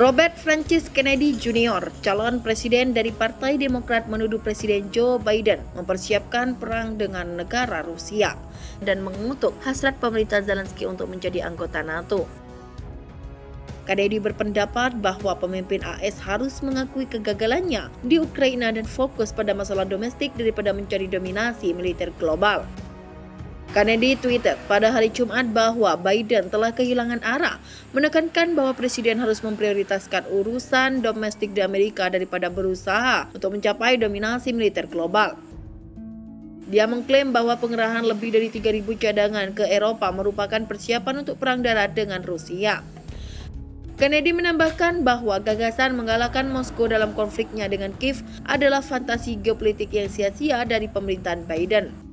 Robert Francis Kennedy Jr., calon presiden dari Partai Demokrat, menuduh Presiden Joe Biden mempersiapkan perang dengan negara Rusia dan mengutuk hasrat pemerintah Zelensky untuk menjadi anggota NATO. Kennedy berpendapat bahwa pemimpin AS harus mengakui kegagalannya di Ukraina dan fokus pada masalah domestik daripada mencari dominasi militer global. Kennedy Twitter pada hari Jumat bahwa Biden telah kehilangan arah, menekankan bahwa presiden harus memprioritaskan urusan domestik di Amerika daripada berusaha untuk mencapai dominasi militer global. Dia mengklaim bahwa pengerahan lebih dari 3.000 cadangan ke Eropa merupakan persiapan untuk perang darat dengan Rusia. Kennedy menambahkan bahwa gagasan mengalahkan Moskow dalam konfliknya dengan Kiev adalah fantasi geopolitik yang sia-sia dari pemerintahan Biden.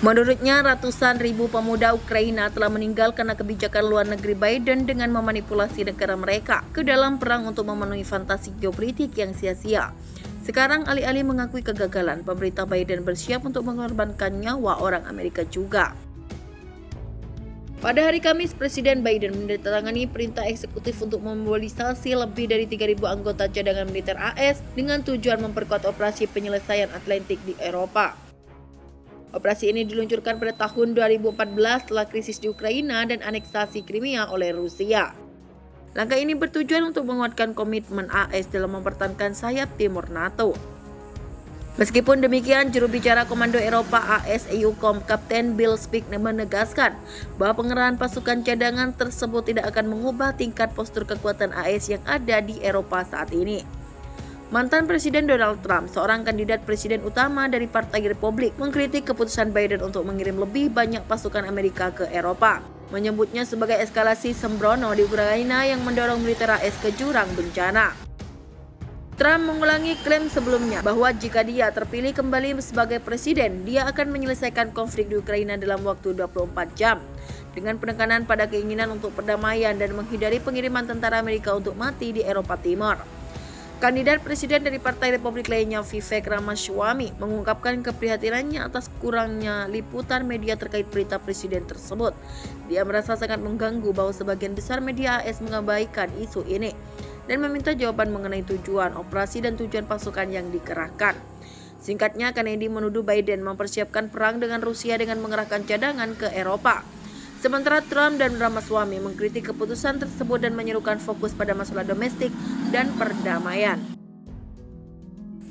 Menurutnya, ratusan ribu pemuda Ukraina telah meninggal karena kebijakan luar negeri Biden dengan memanipulasi negara mereka ke dalam perang untuk memenuhi fantasi geopolitik yang sia-sia. Sekarang alih-alih mengakui kegagalan, pemerintah Biden bersiap untuk mengorbankan nyawa orang Amerika juga. Pada hari Kamis, Presiden Biden menandatangani perintah eksekutif untuk memobilisasi lebih dari 3.000 anggota cadangan militer AS dengan tujuan memperkuat operasi penyelesaian Atlantik di Eropa. Operasi ini diluncurkan pada tahun 2014 setelah krisis di Ukraina dan aneksasi Crimea oleh Rusia. Langkah ini bertujuan untuk menguatkan komitmen AS dalam mempertahankan sayap timur NATO. Meskipun demikian, juru bicara Komando Eropa AS EUCOM Kapten Bill Speak menegaskan bahwa pengerahan pasukan cadangan tersebut tidak akan mengubah tingkat postur kekuatan AS yang ada di Eropa saat ini. Mantan Presiden Donald Trump, seorang kandidat presiden utama dari Partai Republik, mengkritik keputusan Biden untuk mengirim lebih banyak pasukan Amerika ke Eropa, menyebutnya sebagai eskalasi sembrono di Ukraina yang mendorong militer AS ke jurang bencana. Trump mengulangi klaim sebelumnya bahwa jika dia terpilih kembali sebagai presiden, dia akan menyelesaikan konflik di Ukraina dalam waktu 24 jam, dengan penekanan pada keinginan untuk perdamaian dan menghindari pengiriman tentara Amerika untuk mati di Eropa Timur. Kandidat presiden dari Partai Republik lainnya, Vivek Ramaswamy, mengungkapkan keprihatinannya atas kurangnya liputan media terkait berita presiden tersebut. Dia merasa sangat mengganggu bahwa sebagian besar media AS mengabaikan isu ini dan meminta jawaban mengenai tujuan operasi dan tujuan pasukan yang dikerahkan. Singkatnya, Kennedy menuduh Biden mempersiapkan perang dengan Rusia dengan mengerahkan cadangan ke Eropa. Sementara Trump dan Ramaswamy mengkritik keputusan tersebut dan menyerukan fokus pada masalah domestik dan perdamaian.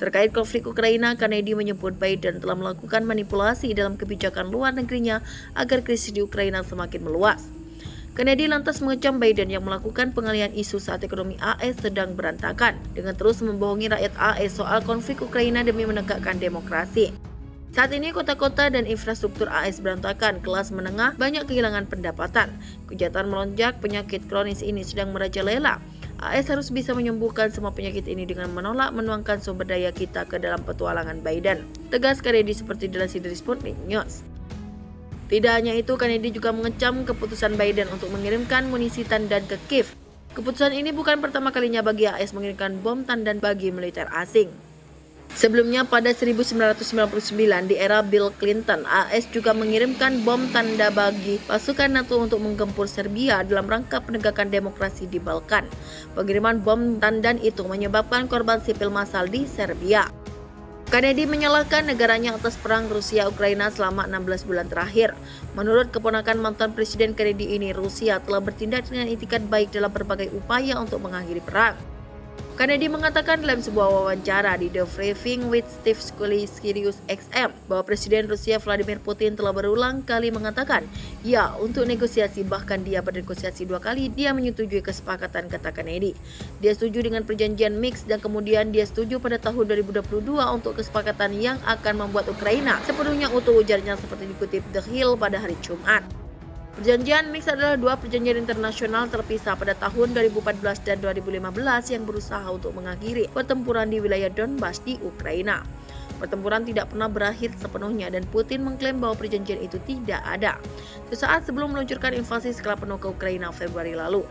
Terkait konflik Ukraina, Kennedy menyebut Biden telah melakukan manipulasi dalam kebijakan luar negerinya agar krisis di Ukraina semakin meluas. Kennedy lantas mengecam Biden yang melakukan pengalihan isu saat ekonomi AS sedang berantakan dengan terus membohongi rakyat AS soal konflik Ukraina demi menegakkan demokrasi. Saat ini kota-kota dan infrastruktur AS berantakan, kelas menengah banyak kehilangan pendapatan, kejahatan melonjak, penyakit kronis ini sedang merajalela. AS harus bisa menyembuhkan semua penyakit ini dengan menolak menuangkan sumber daya kita ke dalam petualangan Biden, tegas Kennedy seperti dilansir dari Sputnik News. Tidak hanya itu, Kennedy juga mengecam keputusan Biden untuk mengirimkan munisi tandan ke Kiev. Keputusan ini bukan pertama kalinya bagi AS mengirimkan bom tandan bagi militer asing. Sebelumnya pada 1999 di era Bill Clinton, AS juga mengirimkan bom tanda bagi pasukan NATO untuk menggempur Serbia dalam rangka penegakan demokrasi di Balkan. Pengiriman bom tandan itu menyebabkan korban sipil massal di Serbia. Kennedy menyalahkan negaranya atas perang Rusia-Ukraina selama 16 bulan terakhir. Menurut keponakan mantan Presiden Kennedy ini, Rusia telah bertindak dengan itikat baik dalam berbagai upaya untuk mengakhiri perang. Kennedy mengatakan dalam sebuah wawancara di The Briefing with Steve Scully Sirius XM bahwa Presiden Rusia Vladimir Putin telah berulang kali mengatakan ya untuk negosiasi, bahkan dia bernegosiasi 2 kali dia menyetujui kesepakatan, kata Kennedy. Dia setuju dengan perjanjian Minsk dan kemudian dia setuju pada tahun 2022 untuk kesepakatan yang akan membuat Ukraina sepenuhnya utuh, ujarnya seperti dikutip The Hill pada hari Jumat. Perjanjian Minsk adalah 2 perjanjian internasional terpisah pada tahun 2014 dan 2015 yang berusaha untuk mengakhiri pertempuran di wilayah Donbas di Ukraina. Pertempuran tidak pernah berakhir sepenuhnya dan Putin mengklaim bahwa perjanjian itu tidak ada. Sesaat sebelum meluncurkan invasi skala penuh ke Ukraina Februari lalu.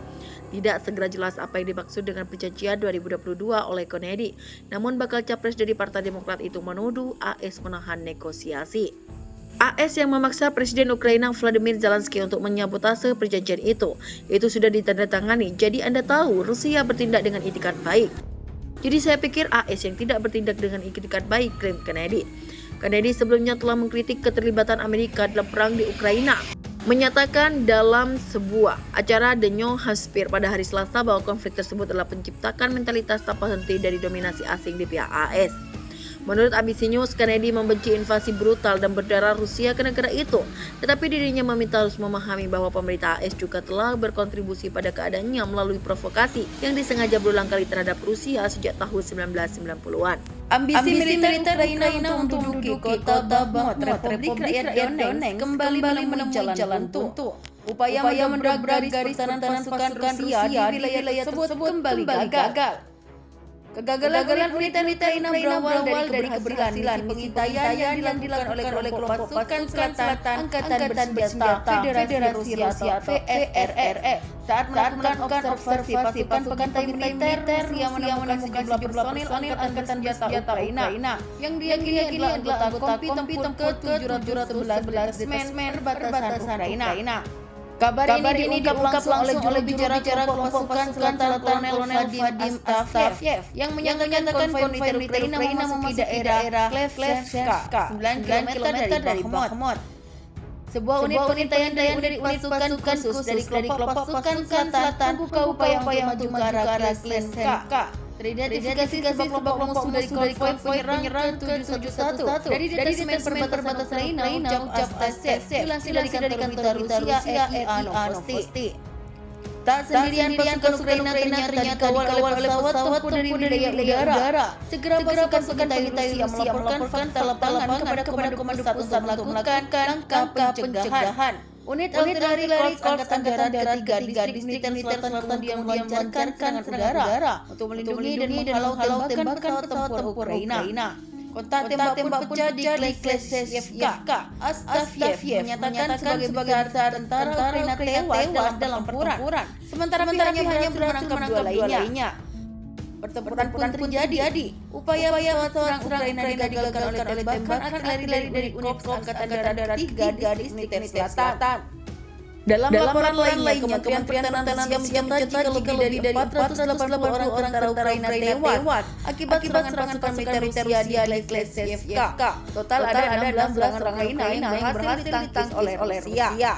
Tidak segera jelas apa yang dimaksud dengan perjanjian 2022 oleh Kennedy. Namun bakal capres dari Partai Demokrat itu menuduh AS menahan negosiasi. AS yang memaksa Presiden Ukraina Vladimir Zelensky untuk menyabotase perjanjian itu sudah ditandatangani. Jadi Anda tahu Rusia bertindak dengan itikat baik. Jadi saya pikir AS yang tidak bertindak dengan itikat baik, klaim Kennedy. Kennedy sebelumnya telah mengkritik keterlibatan Amerika dalam perang di Ukraina, menyatakan dalam sebuah acara The New Hampshire pada hari Selasa bahwa konflik tersebut adalah menciptakan mentalitas tanpa henti dari dominasi asing di pihak AS. Menurut ABC News, Kennedy membenci invasi brutal dan berdarah Rusia ke negara itu, tetapi dirinya meminta harus memahami bahwa pemerintah AS juga telah berkontribusi pada keadaannya melalui provokasi yang disengaja berulang kali terhadap Rusia sejak tahun 1990-an. Ambisi militer Ukraina untuk menduduki kota Bakhmut, Republik Rakyat Donetsk, kembali menemui jalan buntu. Upaya mendobrak garis pertahanan pasukan Rusia di wilayah tersebut kembali gagal. Kegagalan militer Ukraina berawal dari keberhasilan pengintaian yang dilakukan oleh kelompok pasukan selatan Angkatan Bersenjata Federasi Rusia atau FRF saat melakukan observasi pasukan pengintai militer yang menemukan sejumlah personil Angkatan Bersenjata Ukraina yang diyakini adalah anggota kompi tempur ke-711 detesmen perbatasan Ukraina. Kabar ini diungkap langsung oleh juru bicara kelompok pasukan selatan Kolonel Vadim Astafyev yang menyatakan konvoi militer Ukraina memasuki daerah Klevska, 9 km dari Bakhmut. Sebuah unit pengintaian dari pasukan khusus dari kelompok pasukan selatan membuka upaya untuk maju ke arah Klevska. Teridentifikasi sebab kelompok musuh dari konvoi penyerang 771 dari detesmen perbatasan Ukraina ucap Astafyev dilansir dari kantor Rusia RIA Novosti. Tak sendirian pasukan Ukraina ternyata dikawal oleh pesawat tempur dari wilayah udara. Segera pasukan Rusia melaporkan lapangan kepada komando pusat untuk melakukan langkah pencegahan. Unit artileri Korps Angkatan Darat 3 distrik militer selatan yang melancarkan serangan untuk melindungi dan menghalau tembakan pesawat tempur Ukraina. Kontak tembak pecah di Klevska. Astafyev menyatakan sebagai besar tentara Ukraina tewas dalam pertempuran. Sementara pihaknya hanya menangkap 2 lainnya. Pertempuran pun terjadi. Upaya pesawat serang Ukraina digagalkan oleh tembakan artileri dari unit Angkatan Darat 3 di distrik selatan. Dalam laporan lainnya, Kementerian Pertahanan Rusia mencatat jika lebih dari 480 orang tentara Ukraina tewas akibat serangan pasukan militer Rusia di Klevska. Total ada 16 serangan Ukraina yang berhasil ditangkis oleh Rusia.